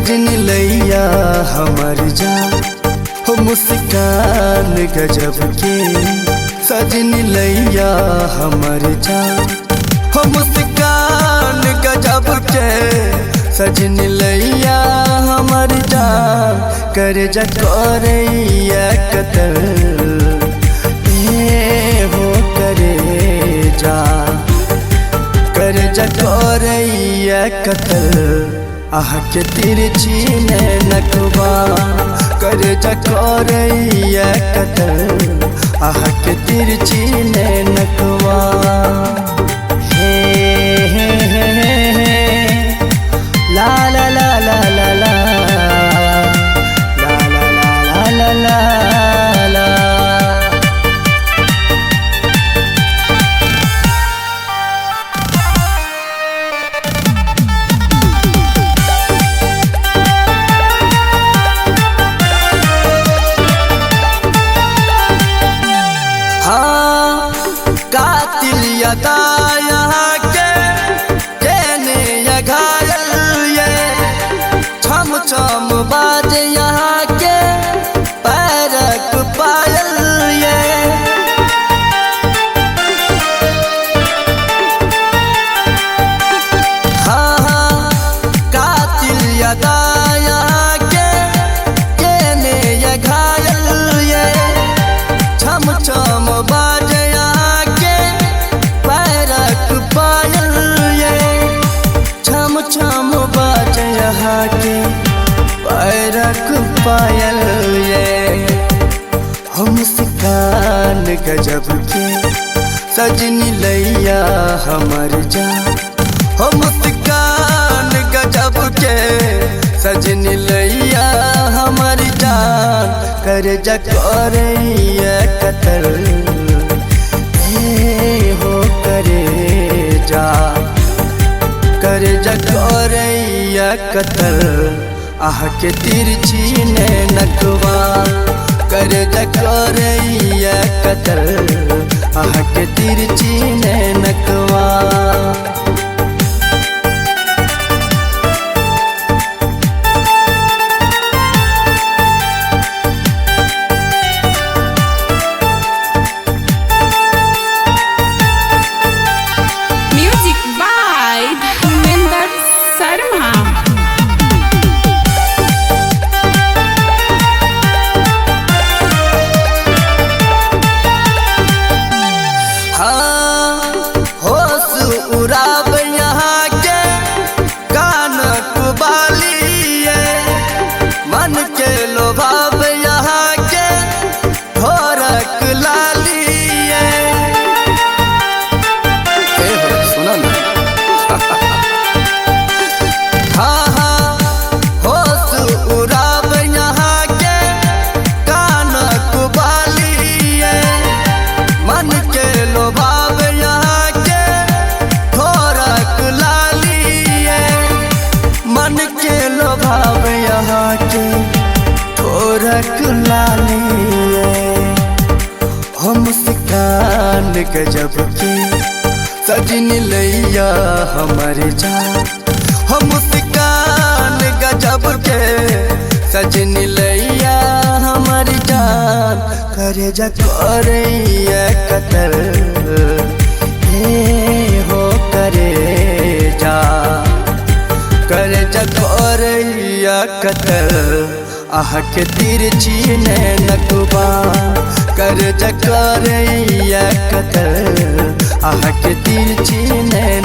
सजनी लैया हमर जान हो मुस्कान गजब के। सजनी लैया हमर जान हो मुस्कान गजब के। सजनी लैया हमर जान कर जकोरैया कतर हो करे जा कर जकोरैया कतर। आह के तिरछी नैनकवा कर जकोरैया कतर। आह के तिरछी नैनकवा हे हे हे हे ला ला ला ला ला ला ला ला ला ला ला। कातिल यदा यहाँ के कहने या घायल ये छम छम बाज यहाँ के पैरक पायल ये। हाँ कातिल यदा यहाँ के कहने या घायल ये छम छम बाज छम बाज यहाँ के पैरक पायल ये। हम मुस्कान गजब के सजनी लैया हमर जान हो मुस्कान गजब के। सजनी लैया हमर जान कर जकोरैया कतर हो करे जा कर जकोरैया कतर। आह के तिरछी नैनकवा कर जकोरैया कतर। आह के तिरछी नैनकवा ठोरक लाली हो मुस्कान गजब के। सजनी लैया हमर जान हो मुस्कान गजब के। सजनी लैया हमर जान कर जकोरैया कतर हो करे जा कर जकोरैया कतर। आह के तिरछी नैनकवा कर जकोरैया कतर। आह के तिरछी नैन